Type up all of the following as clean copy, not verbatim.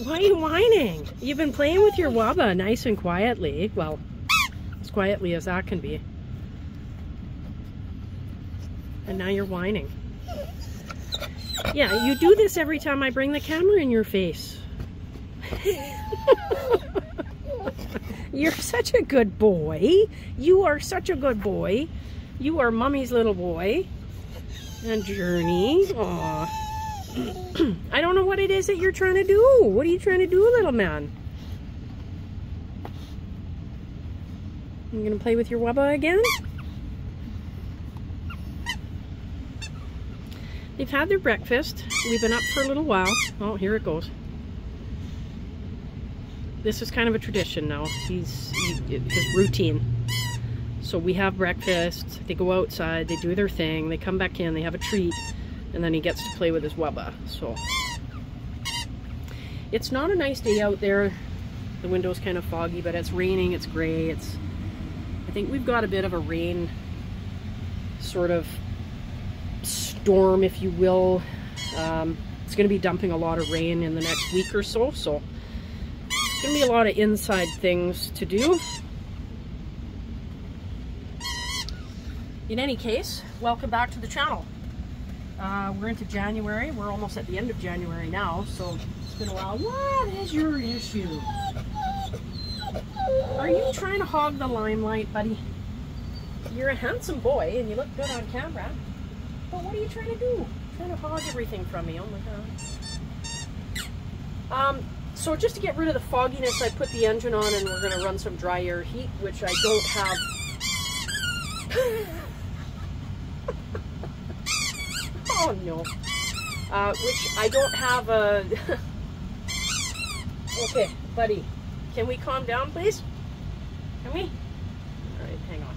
Why are you whining? You've been playing with your Wubba nice and quietly. Well, as quietly as that can be. And now you're whining. Yeah, you do this every time I bring the camera in your face. You're such a good boy. You are such a good boy. You are Mommy's little boy. And Journey. Aww. I don't know what it is that you're trying to do. What are you trying to do, little man? You gonna play with your Wubba again? They've had their breakfast. We've been up for a little while. Oh, here it goes. This is kind of a tradition now. His routine. So we have breakfast, they go outside, they do their thing, they come back in, they have a treat, and then he gets to play with his Wubba. So it's not a nice day out there. The window's kind of foggy, but it's raining, it's gray. I think we've got a bit of a rain sort of storm, if you will. It's going to be dumping a lot of rain in the next week or so, so it's going to be a lot of inside things to do. In any case, welcome back to the channel. We're into January. We're almost at the end of January now, so it's been a while. What is your issue? Are you trying to hog the limelight, buddy? You're a handsome boy and you look good on camera. But what are you trying to do? Trying to hog everything from me. Oh my god. So just to get rid of the fogginess, I put the engine on and we're going to run some dry air heat, which I don't have. Oh no. Which I don't have a... Okay, buddy. Can we calm down, please? Can we? Alright, hang on.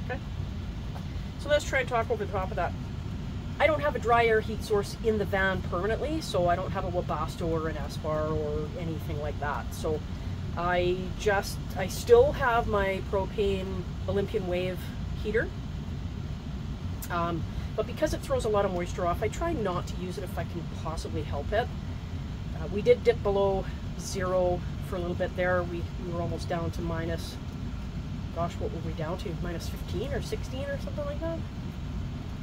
Okay. So let's try and talk over the top of that. I don't have a dry air heat source in the van permanently, so I don't have a Webasto or an Espar or anything like that. So I still have my propane Olympian Wave heater. But because it throws a lot of moisture off, I try not to use it if I can possibly help it. We did dip below 0 for a little bit there. We were almost down to minus, gosh, what were we down to? Minus 15 or 16 or something like that?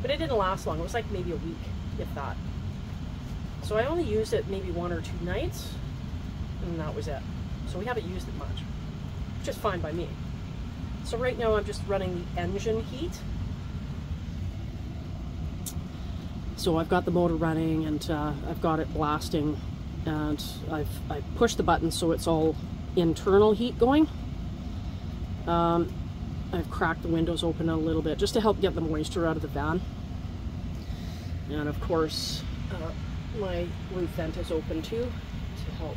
But it didn't last long. It was like maybe a week, if that. So I only used it maybe 1 or 2 nights, and that was it. So we haven't used it much, which is fine by me. So right now I'm just running the engine heat. So I've got the motor running and I've got it blasting, and I've pushed the button so it's all internal heat going. I've cracked the windows open a little bit just to help get the moisture out of the van. And of course my roof vent is open too to help.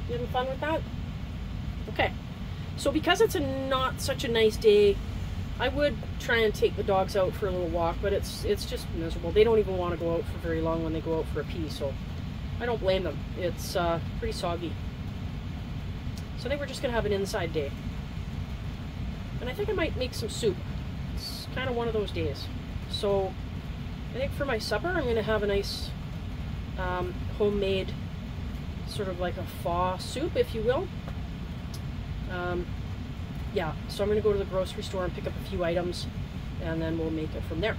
You having fun with that? Okay. So because it's not such a nice day, I would try and take the dogs out for a little walk, but it's just miserable. They don't even want to go out for very long when they go out for a pee, so I don't blame them. It's pretty soggy. So I think we're just going to have an inside day. And I think I might make some soup. It's kind of one of those days. So I think for my supper I'm going to have a nice homemade sort of like a pho soup, if you will. Yeah, so I'm going to go to the grocery store and pick up a few items, and then we'll make it from there.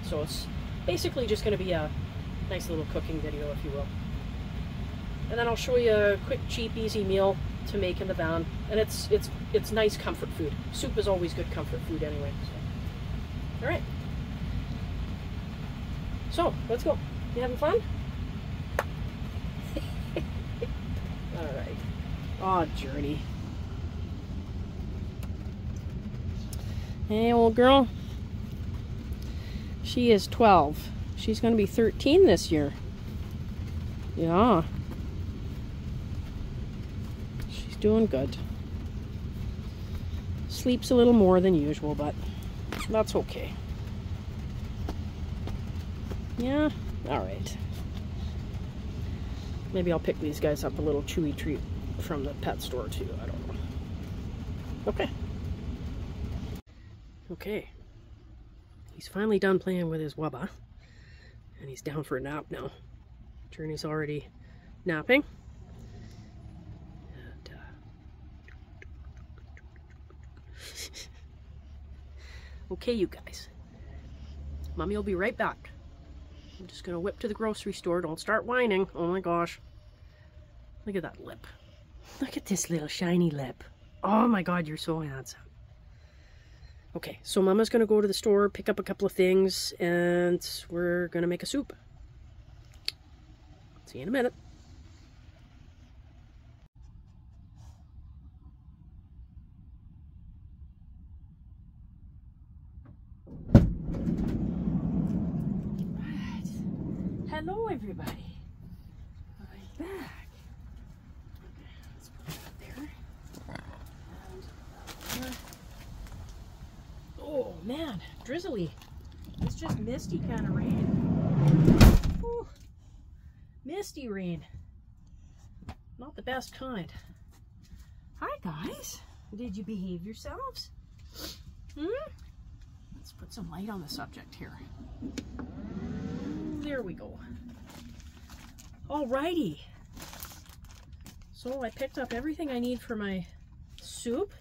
So it's basically just going to be a nice little cooking video, if you will. And then I'll show you a quick, cheap, easy meal to make in the van. And it's nice comfort food. Soup is always good comfort food anyway. So. All right. So, let's go. You having fun? All right. Oh, Journey. Hey, old girl. She is 12. She's going to be 13 this year. Yeah. She's doing good. Sleeps a little more than usual, but that's okay. Yeah? Alright. Maybe I'll pick these guys up a little chewy treat from the pet store too. I don't know. Okay. Okay. He's finally done playing with his Wubba. And he's down for a nap now. Journey's already napping. And, okay, you guys. Mommy will be right back. I'm just gonna whip to the grocery store. Don't start whining. Oh my gosh. Look at that lip. Look at this little shiny lip. Oh my god, you're so handsome. Okay, so Mama's gonna go to the store, pick up a couple of things, and we're gonna make a soup. See you in a minute. Right. Hello, everybody. I'm back. Okay, let's put that there. And oh man, drizzly. It's just misty kind of rain. Whew. Misty rain. Not the best kind. Hi guys. Did you behave yourselves? Let's put some light on the subject here. There we go. Alrighty. So I picked up everything I need for my soup.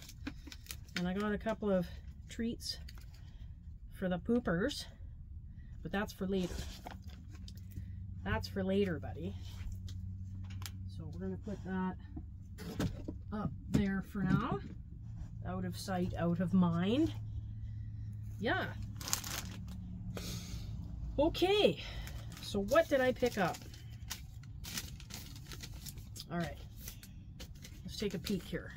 And I got a couple of treats for the poopers. But that's for later. That's for later, buddy. So we're going to put that up there for now. Out of sight, out of mind. Yeah. Okay. So what did I pick up? All right. Let's take a peek here.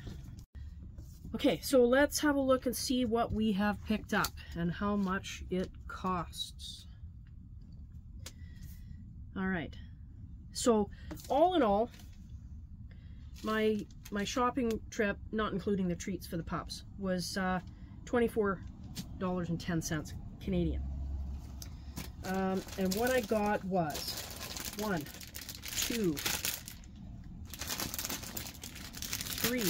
Okay, so let's have a look and see what we have picked up and how much it costs. All right. So all in all, my shopping trip, not including the treats for the pups, was $24.10 Canadian. And what I got was 1, 2, 3,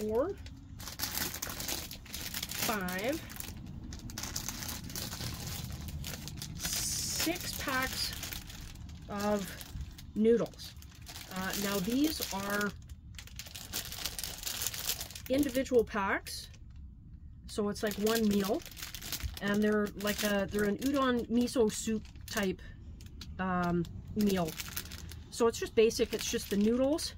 4, 5, 6 packs of noodles. Now these are individual packs, so it's like one meal, and they're like they're an udon miso soup type meal. So it's just basic. It's just the noodles,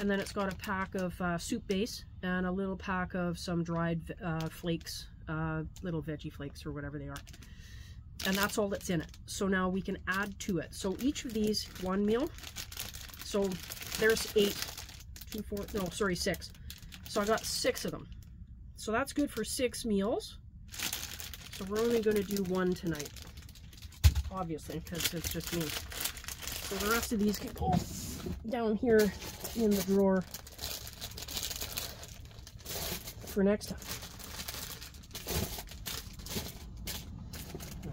and then it's got a pack of soup base and a little pack of some dried flakes, little veggie flakes or whatever they are. And that's all that's in it. So now we can add to it. So each of these, one meal. So there's 6. So I got 6 of them. So that's good for 6 meals. So we're only going to do one tonight, obviously, because it's just me. So the rest of these can go down here in the drawer for next time.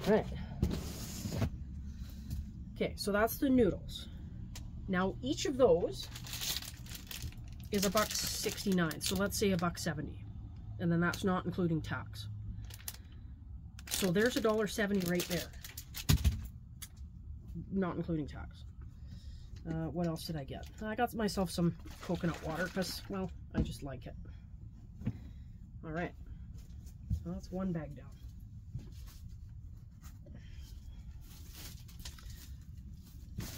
All right. Okay, so that's the noodles. Now each of those is $1.69. So let's say $1.70, and then that's not including tax. So there's $1.70 right there, not including tax. What else did I get? I got myself some coconut water because, well, I just like it. All right, so that's one bag down.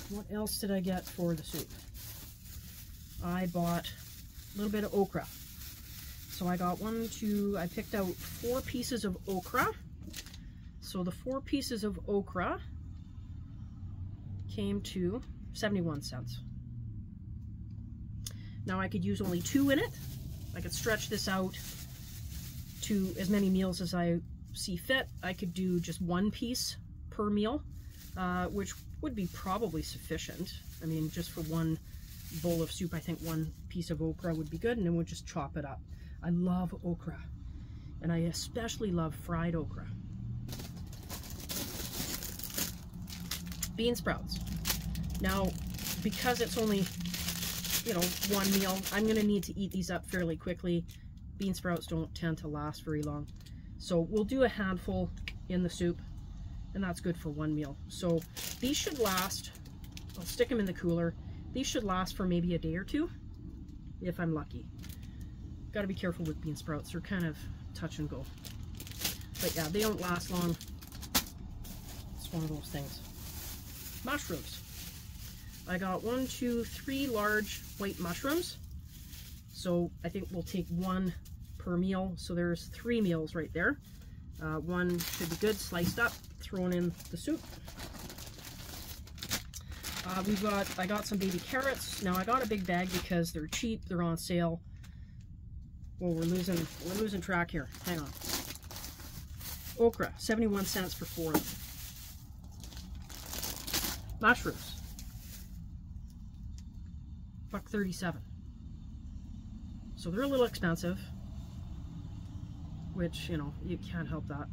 What else did I get for the soup? I bought a little bit of okra. So I got I picked out 4 pieces of okra. So the 4 pieces of okra came to 71 cents. Now I could use only 2 in it. I could stretch this out to as many meals as I see fit. I could do just 1 piece per meal, which would be probably sufficient. I mean, just for one bowl of soup, I think 1 piece of okra would be good, and then we'll just chop it up. I love okra, and I especially love fried okra. Bean sprouts. Now, because it's only, you know, 1 meal, I'm going to need to eat these up fairly quickly. Bean sprouts don't tend to last very long. So we'll do a handful in the soup, and that's good for one meal. So these should last, I'll stick them in the cooler. These should last for maybe a day or two, if I'm lucky. Got to be careful with bean sprouts, they're kind of touch and go. But yeah, they don't last long. It's one of those things. Mushrooms. I got 1, 2, 3 large white mushrooms. So I think we'll take 1 per meal. So there's 3 meals right there. 1 should be good, sliced up, thrown in the soup. I got some baby carrots. Now I got a big bag because they're cheap, they're on sale. Well, we're losing track here. Hang on. Okra, 71 cents for 4 of them. Mushrooms, $1.37. So they're a little expensive, which, you know, you can't help that.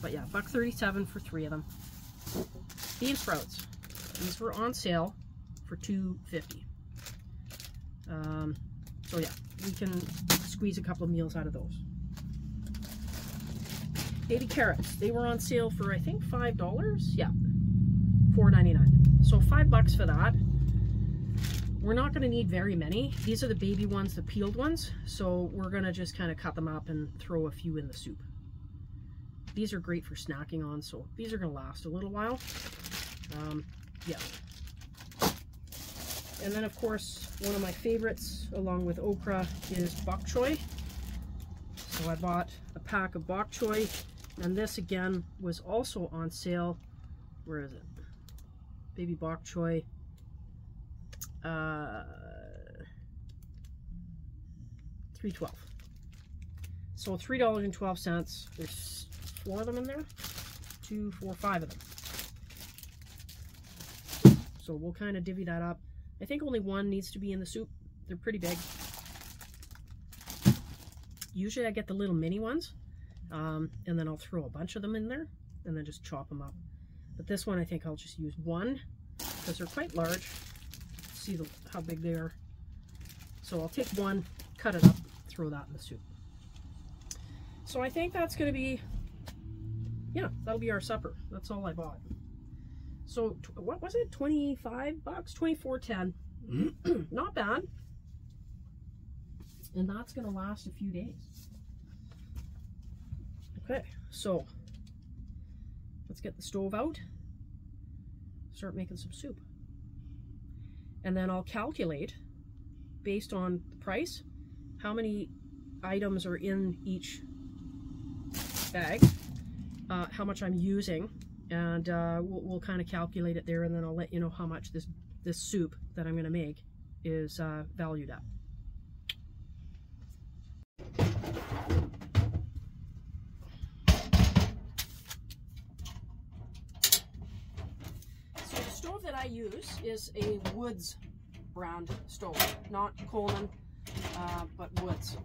But yeah, $1.37 for 3 of them. Bean sprouts. These were on sale for $2.50. So yeah, we can squeeze a couple of meals out of those. Baby carrots. They were on sale for, I think, $5. Yeah, $4.99. So $5 for that. We're not going to need very many. These are the baby ones, the peeled ones. So we're going to just kind of cut them up and throw a few in the soup. These are great for snacking on, so these are going to last a little while. Yeah. And then, of course, one of my favorites, along with okra, is bok choy. So I bought a pack of bok choy, and this, again, was also on sale. Where is it? Baby bok choy. $3.12. So $3.12. There's 4 of them in there. 2, 4, 5 of them. So we'll kind of divvy that up. I think only 1 needs to be in the soup. They're pretty big. Usually I get the little mini ones, and then I'll throw a bunch of them in there and then just chop them up. But this one I think I'll just use 1 because they're quite large. See how big they are. So I'll take 1, cut it up, throw that in the soup. So I think that's going to be, yeah, that'll be our supper. That's all I bought. So what was it? $25? $24.10. Not bad. And that's going to last a few days. Okay, so let's get the stove out. Start making some soup. And then I'll calculate, based on the price, how many items are in each bag, how much I'm using, and we'll kind of calculate it there, and then I'll let you know how much this soup that I'm going to make is valued at. So the stove that I use is a Woods brand stove, not Coleman, but Woods.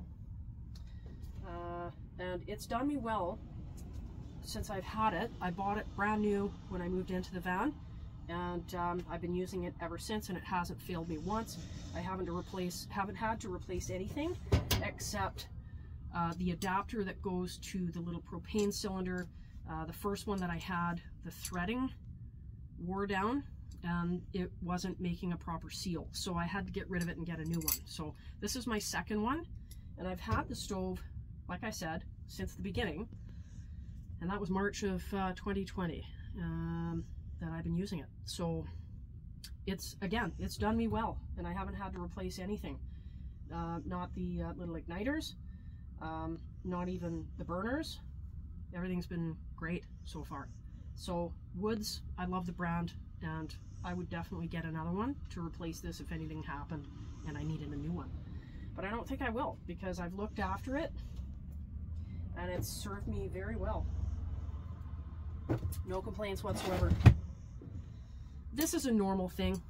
And it's done me well since I've had it. I bought it brand new when I moved into the van, and I've been using it ever since, and it hasn't failed me once. I haven't had to replace anything except the adapter that goes to the little propane cylinder. The first one that I had, the threading wore down and it wasn't making a proper seal, so I had to get rid of it and get a new one. So this is my second one, and I've had the stove, like I said, since the beginning, and that was March of 2020 that I've been using it. So it's done me well, and I haven't had to replace anything. Not the little igniters, not even the burners. Everything's been great so far. So Woods, I love the brand, and I would definitely get another one to replace this if anything happened and I needed a new one. But I don't think I will, because I've looked after it and it's served me very well. No complaints whatsoever. This is a normal thing,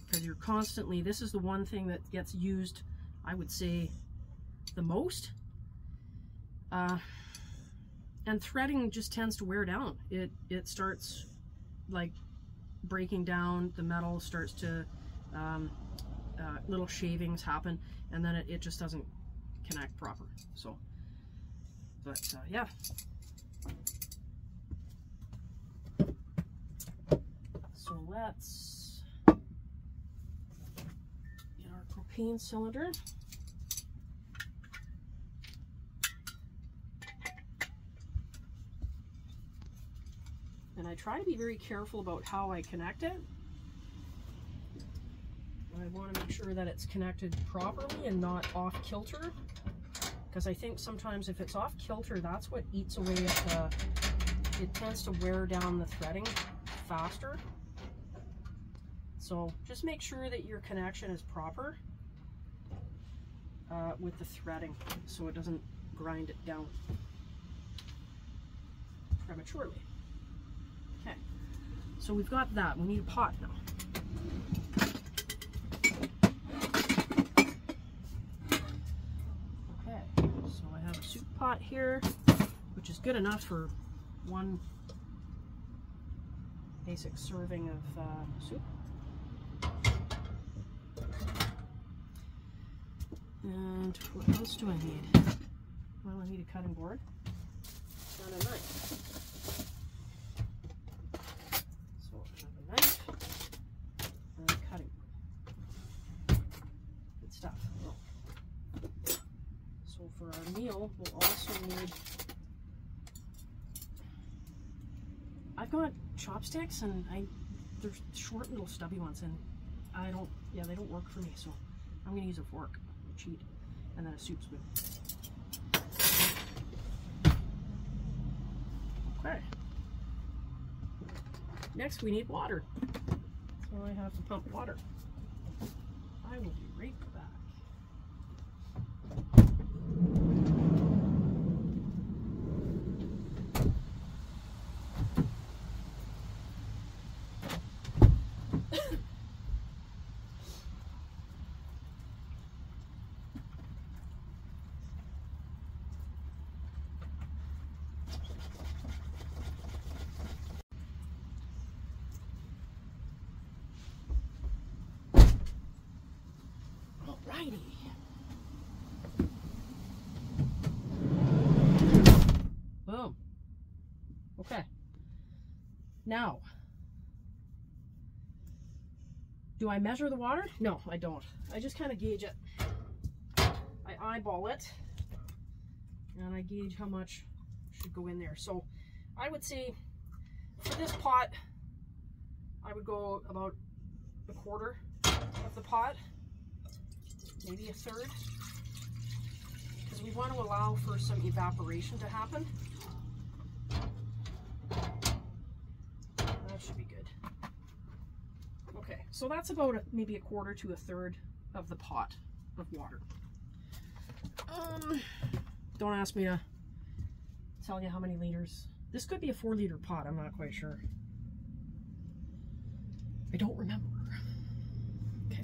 because you're constantly, this is the one thing that gets used, I would say, the most. And threading just tends to wear down. It starts like breaking down, the metal starts to, little shavings happen, and then it just doesn't connect proper. So, but yeah. So let's get our propane cylinder. And I try to be very careful about how I connect it. I want to make sure that it's connected properly and not off kilter, because I think sometimes if it's off kilter, that's what eats away at it tends to wear down the threading faster. So just make sure that your connection is proper with the threading, so it doesn't grind it down prematurely. Okay, so we've got that. We need a pot now. Okay, so I have a soup pot here, which is good enough for one basic serving of soup. And what else do I need? Well, I need a cutting board and a knife. So I have a knife and a cutting board. Good stuff. So for our meal, we'll also need, I've got chopsticks, and they're short little stubby ones, and they don't work for me, so I'm gonna use a fork, cheat, and then a soup spoon. Okay. Next we need water. So I have to pump water. I will be right back. Alrighty. Boom. Okay. Now, do I measure the water? No, I don't. I just kind of gauge it. I eyeball it, and I gauge how much should go in there. So I would say for this pot, I would go about a quarter of the pot, maybe a third, because we want to allow for some evaporation to happen. That should be good. Okay, so that's about maybe a quarter to a third of the pot of water. Don't ask me to tell you how many liters. This could be a 4-liter pot, I'm not quite sure. I don't remember. Okay.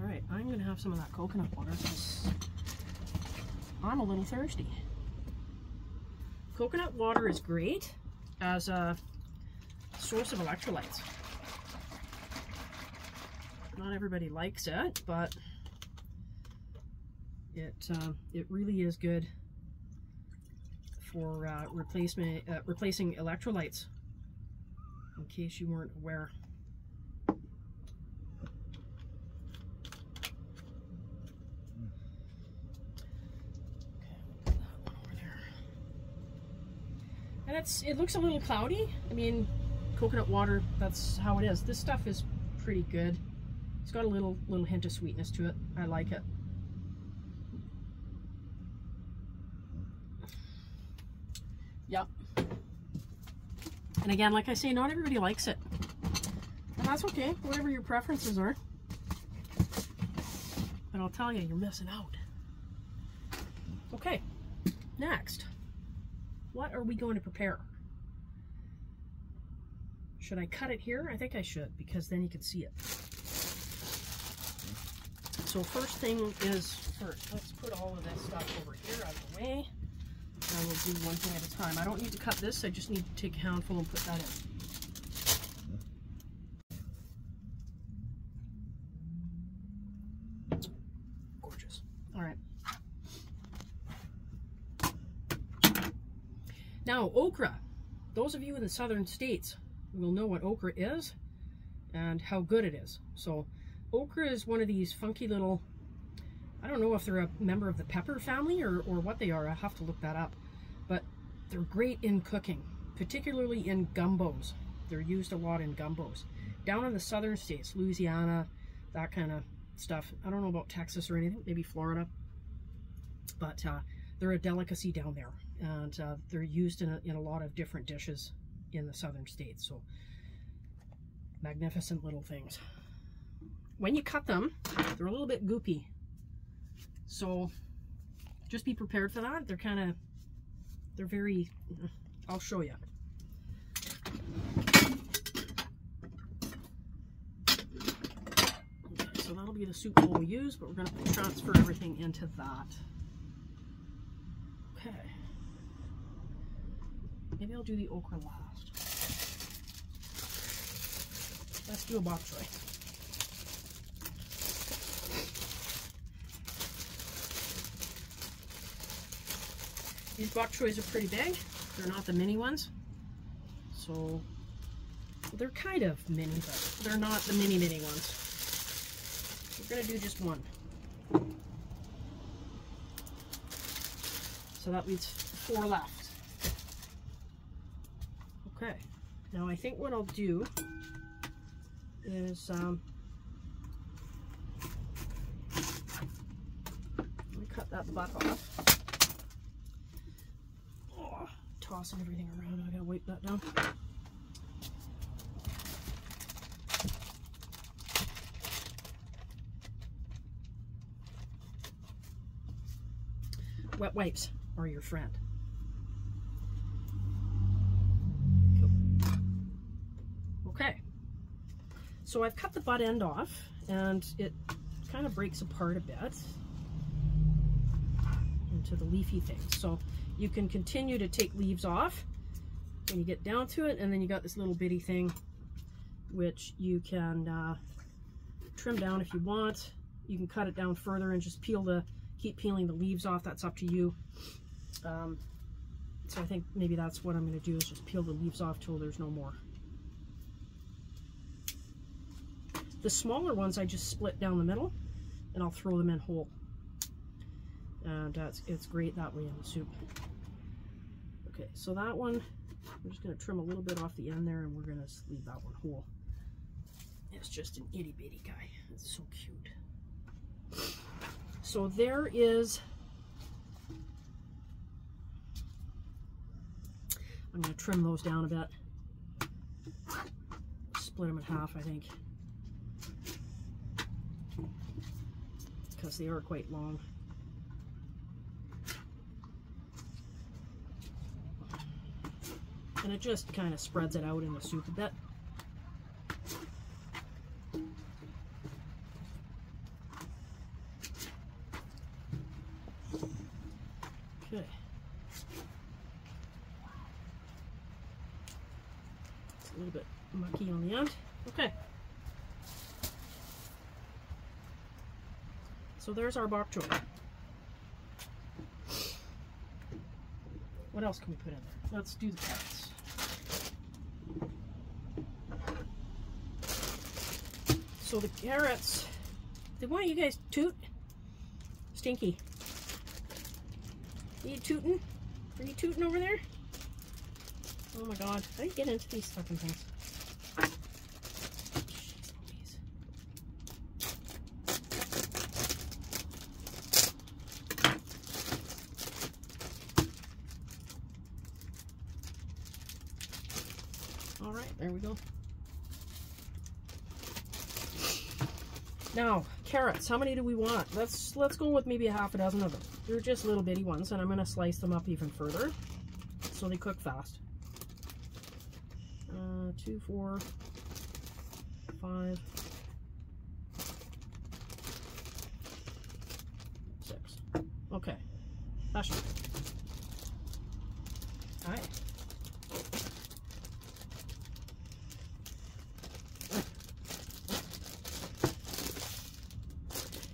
Alright, I'm gonna have some of that coconut water because I'm a little thirsty. Coconut water is great as a source of electrolytes. Not everybody likes it, but it really is good for replacing electrolytes, in case you weren't aware. And it looks a little cloudy. I mean, coconut water, that's how it is. This stuff is pretty good. It's got a little hint of sweetness to it. I like it. Yep. And again, like I say, not everybody likes it. And that's okay, whatever your preferences are. But I'll tell you, you're missing out. Okay, next. What are we going to prepare? Should I cut it here? I think I should, because then you can see it. So first thing is first. Let's put all of this stuff over here out of the way. And we'll do one thing at a time. I don't need to cut this, I just need to take a handful and put that in. Gorgeous. All right. Now, okra. Those of you in the southern states will know what okra is and how good it is. So okra is one of these funky little, I don't know if they're a member of the pepper family or what they are. I have to look that up. But they're great in cooking, particularly in gumbos. They're used a lot in gumbos. Down in the southern states, Louisiana, that kind of stuff. I don't know about Texas or anything, maybe Florida. But they're a delicacy down there. And they're used in a lot of different dishes in the southern states. So magnificent little things. When you cut them, they're a little bit goopy. So just be prepared for that. They're very, I'll show you. Okay, so that'll be the soup bowl we use, but we're going to transfer everything into that. Okay. Maybe I'll do the okra last. Let's do a bok choy. These bok choys are pretty big. They're not the mini ones. So they're kind of mini, but they're not the mini ones. We're going to do just one. So that leaves 4 left. Okay, now I think what I'll do is let me cut that butt off. Oh, tossing everything around. I gotta wipe that down. Wet wipes are your friend. Okay, so I've cut the butt end off and it kind of breaks apart a bit into the leafy things. So you can continue to take leaves off when you get down to it, and then you got this little bitty thing which you can trim down if you want. You can cut it down further and just keep peeling the leaves off. That's up to you. So I think maybe that's what I'm going to do, is just peel the leaves off till there's no more. The smaller ones I just split down the middle and I'll throw them in whole. And it's great that way in the soup. Okay, so that one, I'm just going to trim a little bit off the end there, and we're going to leave that one whole. It's just an itty bitty guy. It's so cute. So there is, I'm going to trim those down a bit. Split them in half, I think, because they are quite long. And it just kind of spreads it out in the soup a bit. Okay. It's a little bit mucky on the end. Okay. So there's our bok choy. What else can we put in there? Let's do the carrots. So the carrots, why don't you guys toot? Stinky. Are you tooting? Are you tooting over there? Oh my god, how do you get into these fucking things? All right, there we go. Now, carrots, how many do we want? Let's go with maybe a half a dozen of them. They're just little bitty ones, and I'm going to slice them up even further so they cook fast. 2, 4, 5, 6. Okay, that should be good. All right.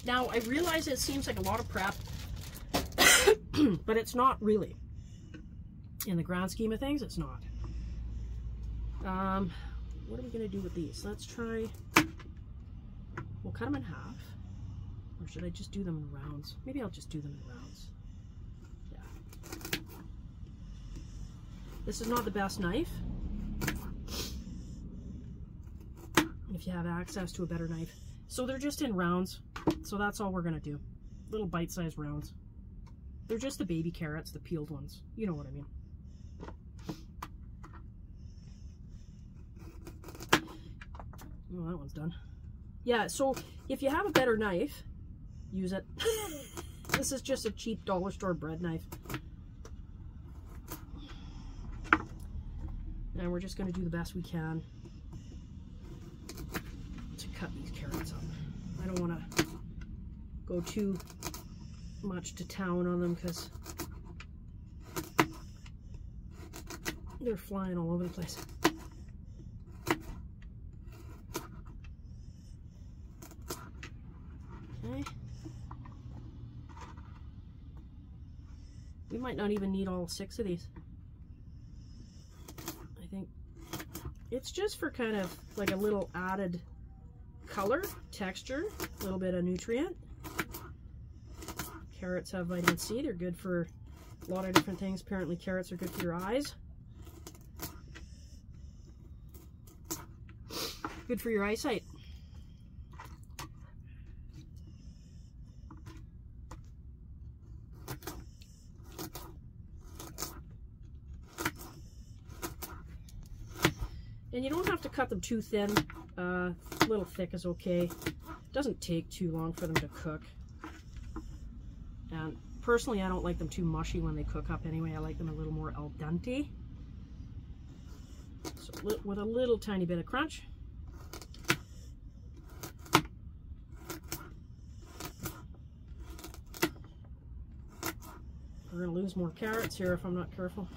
Now, I realize it seems like a lot of prep, but it's not really. In the grand scheme of things, it's not. What are we gonna do with these? Let's try, we'll cut them in half. Or should I just do them in rounds? Maybe I'll just do them in rounds. Yeah. This is not the best knife. If you have access to a better knife. So they're just in rounds. So that's all we're gonna do. Little bite-sized rounds. They're just the baby carrots, the peeled ones. You know what I mean. Oh, that one's done. Yeah, so if you have a better knife, use it. This is just a cheap dollar store bread knife. And we're just going to do the best we can to cut these carrots up. I don't want to go too much to town on them because they're flying all over the place. Okay. We might not even need all 6 of these. I think it's just for kind of like a little added color, texture, a little bit of nutrient. Carrots have vitamin C. They're good for a lot of different things. Apparently carrots are good for your eyes. Good for your eyesight. And you don't have to cut them too thin. A little thick is okay. Doesn't take too long for them to cook. And personally, I don't like them too mushy when they cook up anyway. I like them a little more al dente. So with a little tiny bit of crunch. We're going to lose more carrots here if I'm not careful.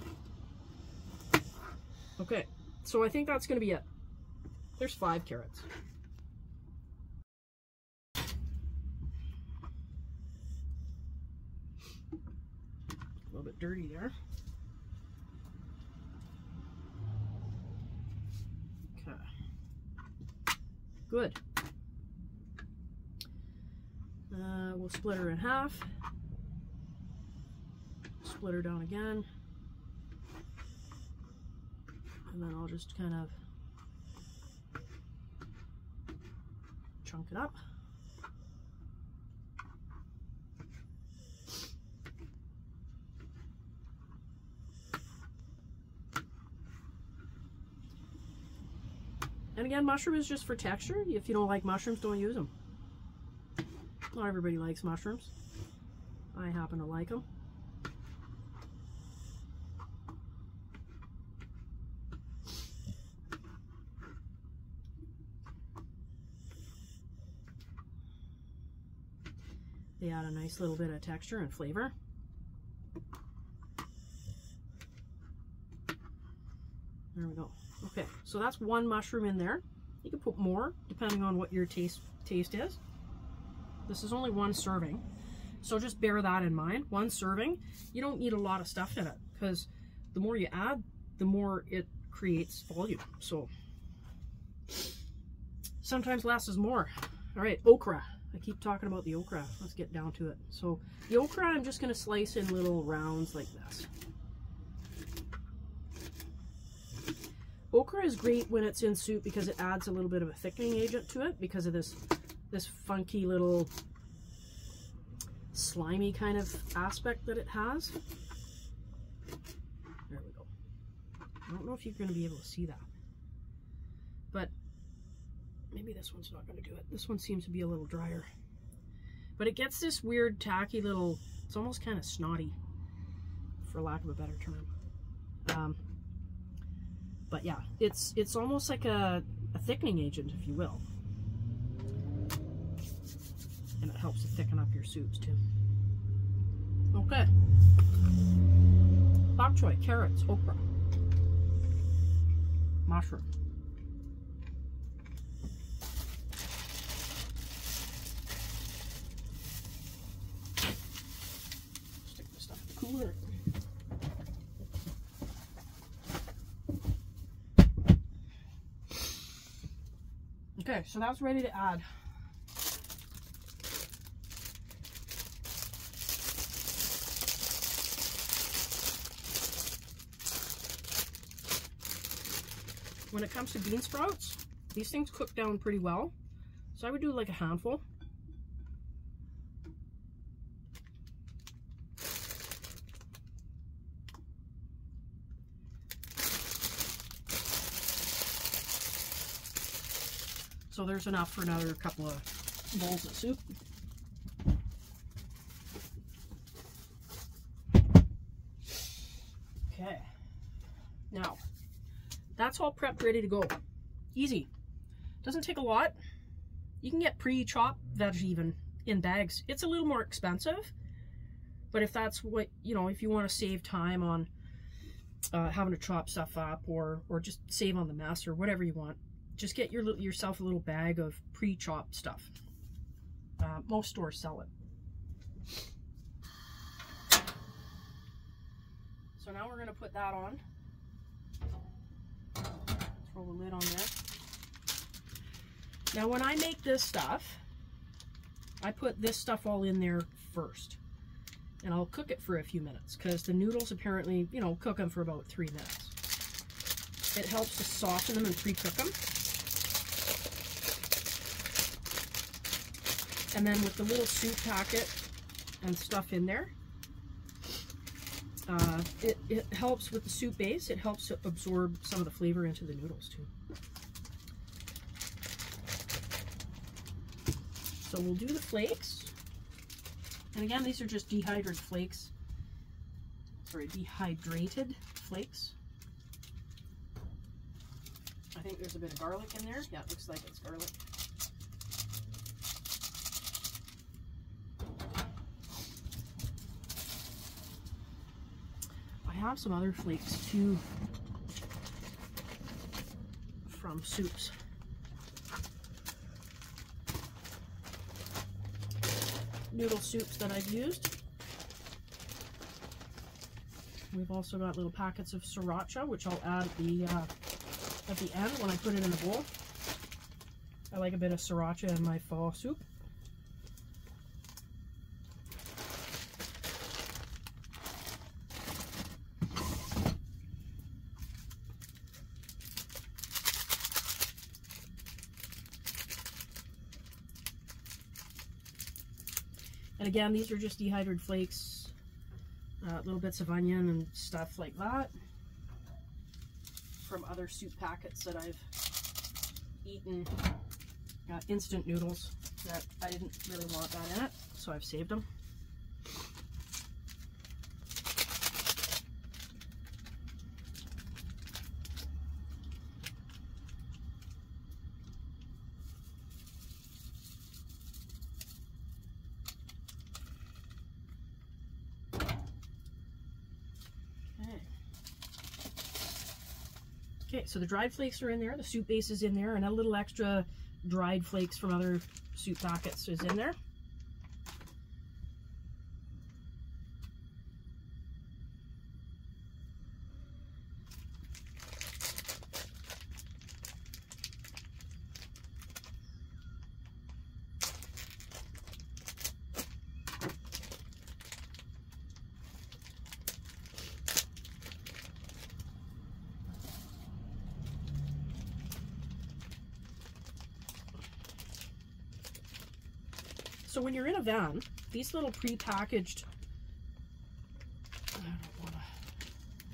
Okay, so I think that's going to be it. There's 5 carrots. A little bit dirty there. Okay. Good. We'll split her in half. Split her down again. And then I'll just kind of chunk it up. And again, mushroom is just for texture. If you don't like mushrooms, don't use them. Not everybody likes mushrooms. I happen to like them. They add a nice little bit of texture and flavor. There we go. Okay, so that's 1 mushroom in there. You can put more depending on what your taste is. This is only 1 serving, so just bear that in mind. 1 serving. You don't need a lot of stuff in it because the more you add, the more it creates volume. So sometimes less is more. All right, okra. I keep talking about the okra. Let's get down to it. So the okra, I'm just going to slice in little rounds like this. Okra is great when it's in soup because it adds a little bit of a thickening agent to it because of this funky little slimy kind of aspect that it has. There we go. I don't know if you're going to be able to see that, but maybe this one's not going to do it. This one seems to be a little drier. But it gets this weird, tacky little, it's almost kind of snotty, for lack of a better term. But yeah, it's almost like a thickening agent, if you will. And it helps to thicken up your soups, too. Okay. Bok choy, carrots, okra, mushroom. Stick this stuff in the cooler. Okay, so that's ready to add. When it comes to bean sprouts, these things cook down pretty well. So I would do like a handful. So there's enough for another couple of bowls of soup. Okay. Now, that's all prepped, ready to go. Easy. Doesn't take a lot. You can get pre-chopped veg even in bags. It's a little more expensive, but if that's what, you know, if you want to save time on having to chop stuff up or just save on the mess or whatever you want, just get yourself a little bag of pre-chopped stuff. Most stores sell it. So now we're going to put that on. Throw the lid on there. Now when I make this stuff, I put this stuff all in there first. And I'll cook it for a few minutes because the noodles apparently, you know, cook them for about 3 minutes. It helps to soften them and pre-cook them. And then with the little soup packet and stuff in there, it helps with the soup base. It helps to absorb some of the flavor into the noodles too. So we'll do the flakes. And again, these are just dehydrated flakes. Sorry, dehydrated flakes. I think there's a bit of garlic in there. Yeah, it looks like it's garlic. I have some other flakes too from soups. Noodle soups that I've used. We've also got little packets of sriracha, which I'll add at the end when I put it in the bowl. I like a bit of sriracha in my pho soup. And again, these are just dehydrated flakes, little bits of onion and stuff like that from other soup packets that I've eaten. Instant noodles that I didn't really want that in it, so I've saved them. Okay, so the dried flakes are in there, the soup base is in there, and a little extra dried flakes from other soup packets is in there. So when you're in a van, these little pre-packaged, I don't want to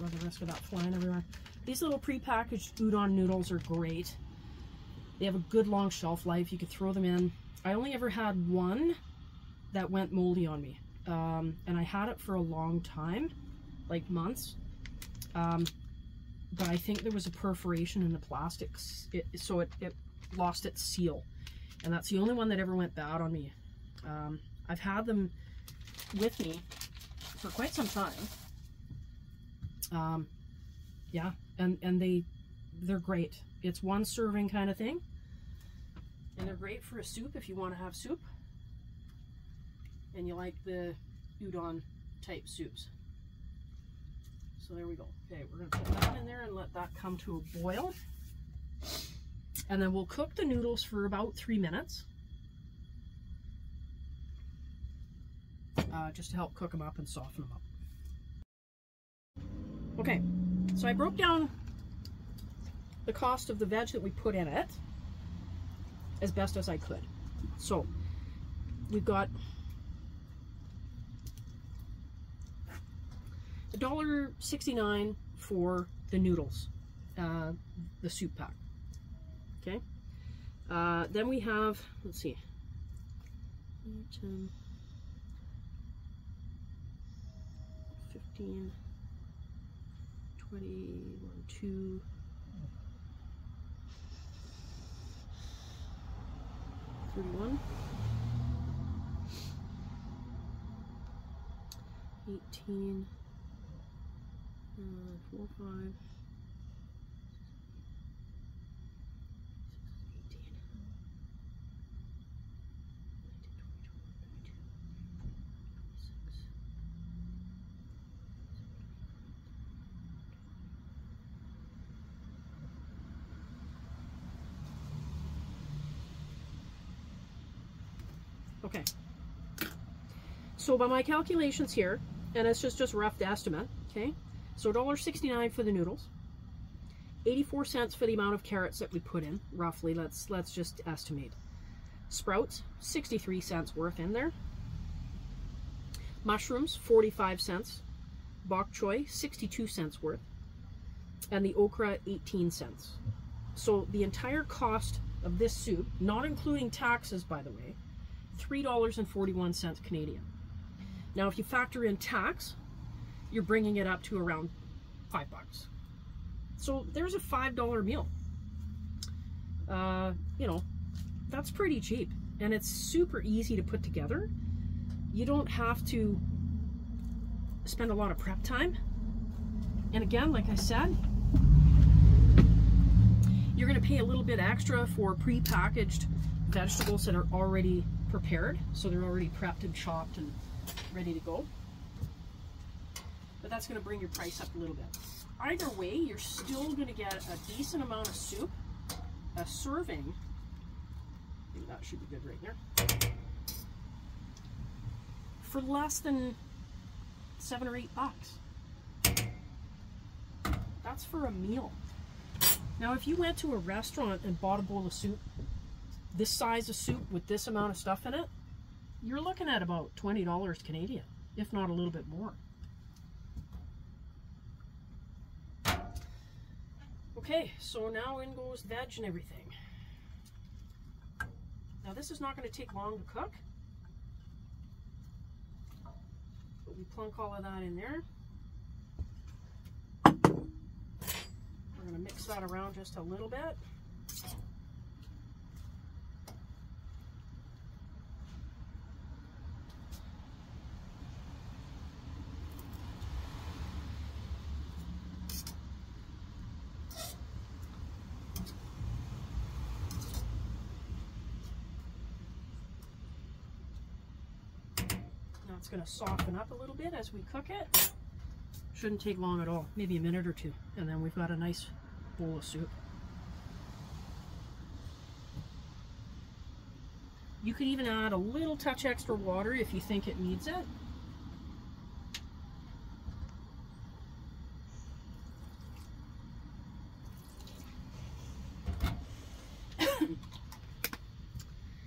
run the risk of that flying everywhere. These little pre-packaged udon noodles are great. They have a good long shelf life. You could throw them in. I only ever had one that went moldy on me. And I had it for a long time, like months. But I think there was a perforation in the plastics, so it lost its seal. And that's the only one that ever went bad on me. I've had them with me for quite some time. Yeah, and they're great. It's one serving kind of thing. And they're great for a soup if you want to have soup. And you like the udon type soups. So there we go. Okay, we're going to put that in there and let that come to a boil. And then we'll cook the noodles for about 3 minutes. Just to help cook them up and soften them up. Okay, so I broke down the cost of the veg that we put in it as best as I could. So we've got $1.69 for the noodles, the soup pack. Okay, then we have, let's see, 10, 15, 20, 1, 2, 31, 18, 4, 5, 18, 26. Okay, so by my calculations here, and it's just rough estimate, okay, so $1.69 for the noodles, 84 cents for the amount of carrots that we put in, roughly, let's just estimate. Sprouts, 63 cents worth in there. Mushrooms, 45 cents. Bok choy, 62 cents worth. And the okra, 18 cents. So the entire cost of this soup, not including taxes by the way, $3.41 Canadian. Now if you factor in tax, you're bringing it up to around $5. So there's a $5 meal. You know, that's pretty cheap, and it's super easy to put together. You don't have to spend a lot of prep time. And again, like I said, you're going to pay a little bit extra for pre-packaged vegetables that are already prepared, so they're already prepped and chopped and ready to go. But that's going to bring your price up a little bit. Either way, you're still going to get a decent amount of soup, a serving. I think that should be good right there. For less than $7 or $8. That's for a meal. Now, if you went to a restaurant and bought a bowl of soup, this size of soup with this amount of stuff in it, you're looking at about $20 Canadian, if not a little bit more. Okay, so now in goes veg and everything. Now this is not going to take long to cook, but we plunk all of that in there. We're going to mix that around just a little bit. It's going to soften up a little bit as we cook it. Shouldn't take long at all, maybe a minute or two, and then we've got a nice bowl of soup. You could even add a little touch extra water if you think it needs it.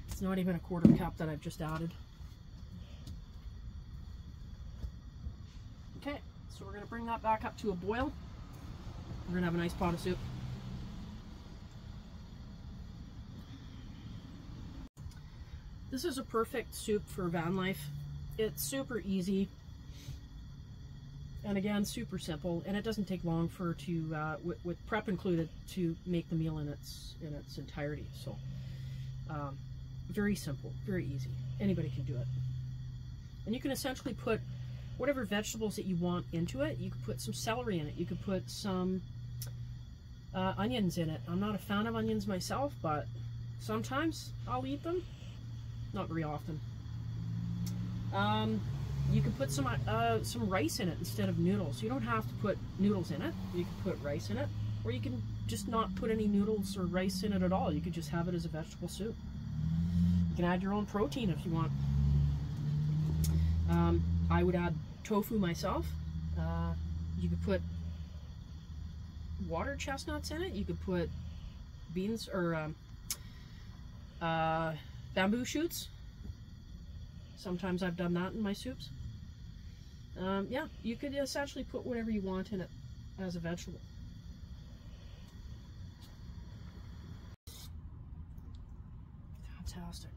It's not even a quarter cup that I've just added. Okay, so we're going to bring that back up to a boil. We're going to have a nice pot of soup. This is a perfect soup for van life. It's super easy, and again, super simple, and it doesn't take long for with prep included to make the meal in its entirety. So very simple, very easy. Anybody can do it, and you can essentially put whatever vegetables that you want into it. You could put some celery in it. You could put some onions in it. I'm not a fan of onions myself, but sometimes I'll eat them. Not very often. You can put some rice in it instead of noodles. You don't have to put noodles in it. You can put rice in it, or you can just not put any noodles or rice in it at all. You could just have it as a vegetable soup. You can add your own protein if you want. I would add tofu myself. You could put water chestnuts in it. You could put beans or bamboo shoots. Sometimes I've done that in my soups. Yeah, you could essentially put whatever you want in it as a vegetable. Fantastic.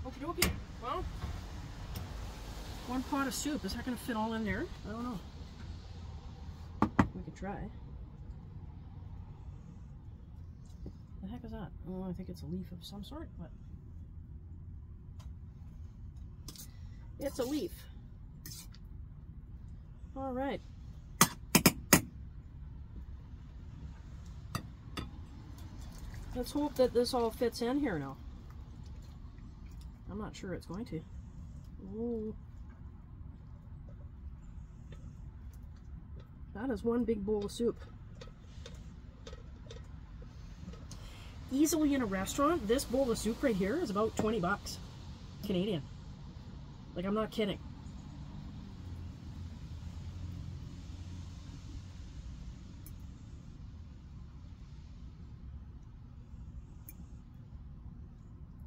Okie dokie. Well, one pot of soup. Is that going to fit all in there? I don't know. We could try. The heck is that? Oh, I think it's a leaf of some sort, but it's a leaf. All right. Let's hope that this all fits in here now. I'm not sure it's going to. Ooh. That is one big bowl of soup. Easily in a restaurant, this bowl of soup right here is about 20 bucks Canadian. Like, I'm not kidding.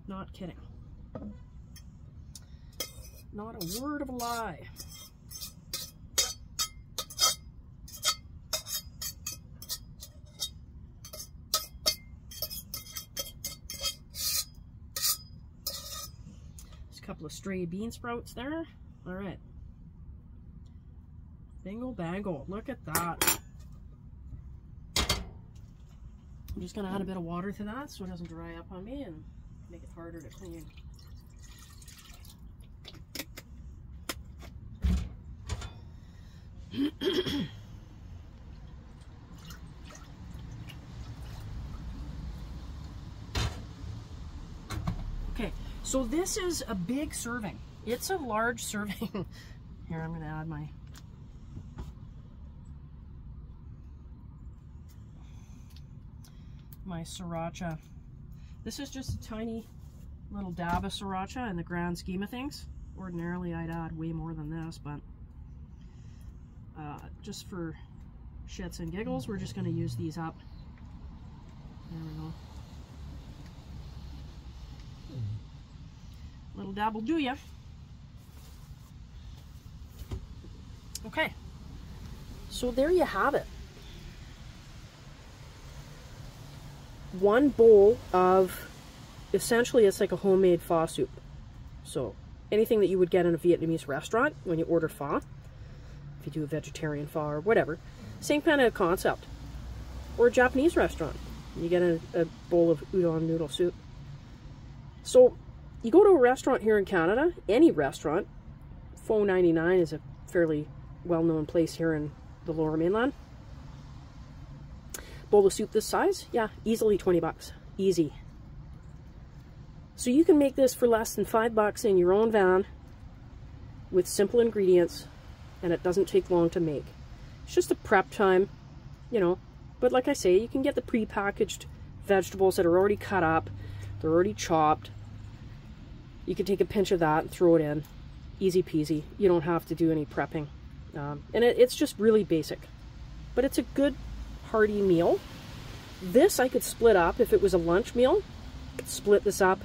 Not kidding. Not a word of a lie. There's a couple of stray bean sprouts there. All right. Bingo bango. Look at that. I'm just going to add a bit of water to that so it doesn't dry up on me and make it harder to clean. Okay, so this is a big serving. It's a large serving. Here, I'm going to add my sriracha. This is just a tiny little dab of sriracha in the grand scheme of things. Ordinarily, I'd add way more than this, but just for shits and giggles, we're just going to use these up. There we go. Little dab will do ya. Okay, so there you have it. One bowl of, essentially it's like a homemade pho soup. So anything that you would get in a Vietnamese restaurant when you order pho, if you do a vegetarian pho or whatever, same kind of concept. Or a Japanese restaurant, you get a bowl of udon noodle soup. So you go to a restaurant here in Canada, any restaurant, Pho 99 is a fairly well-known place here in the Lower Mainland. Bowl of soup this size, yeah, easily 20 bucks, easy. So you can make this for less than 5 bucks in your own van with simple ingredients, and it doesn't take long to make. It's just a prep time, you know, but like I say, you can get the pre-packaged vegetables that are already cut up, they're already chopped. You can take a pinch of that and throw it in, easy peasy. You don't have to do any prepping. And it's just really basic, but it's a good hearty meal. This I could split up if it was a lunch meal. I could split this up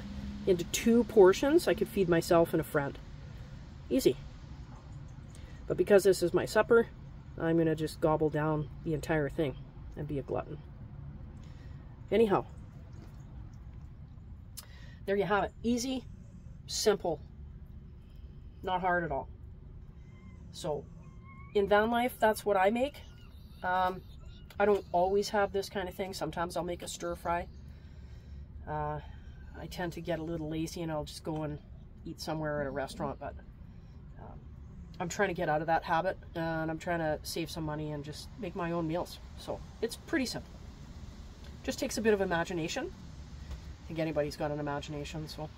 into 2 portions. I could feed myself and a friend. Easy. But because this is my supper, I'm going to just gobble down the entire thing and be a glutton. Anyhow, there you have it. Easy, simple, not hard at all. So in van life, that's what I make. I don't always have this kind of thing. Sometimes I'll make a stir fry. I tend to get a little lazy and I'll just go and eat somewhere at a restaurant, but I'm trying to get out of that habit, and I'm trying to save some money and just make my own meals. So it's pretty simple. Just takes a bit of imagination. I think anybody's got an imagination, so.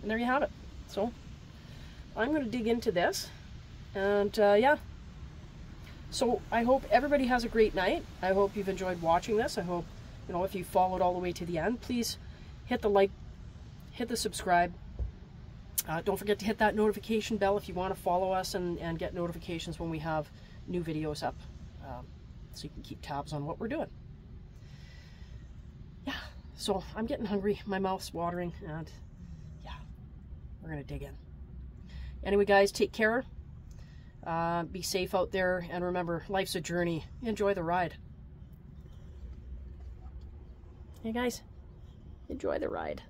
And there you have it. So I'm going to dig into this, and yeah. So I hope everybody has a great night. I hope you've enjoyed watching this. I hope, you know, if you followed all the way to the end, please hit the like, hit the subscribe. Don't forget to hit that notification bell if you want to follow us and get notifications when we have new videos up, so you can keep tabs on what we're doing. Yeah, so I'm getting hungry. My mouth's watering, and yeah, we're going to dig in. Anyway, guys, take care. Be safe out there, and remember, life's a journey. Enjoy the ride. Hey, guys, enjoy the ride.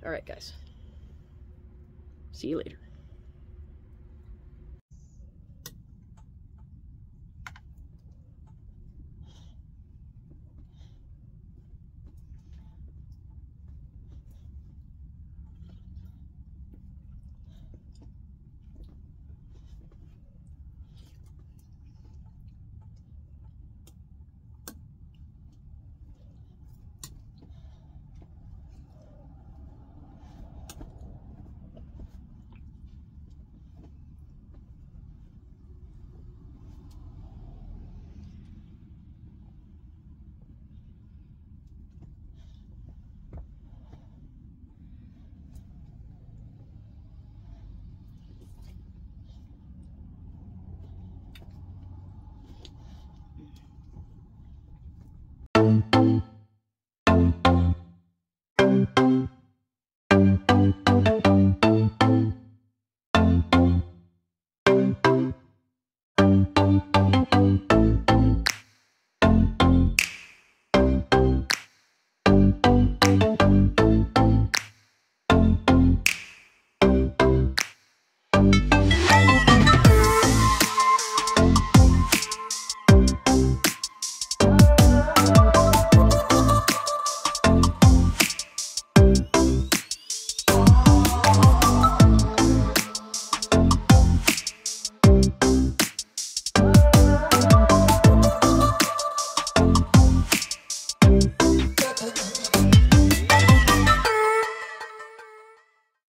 All right, guys. See you later.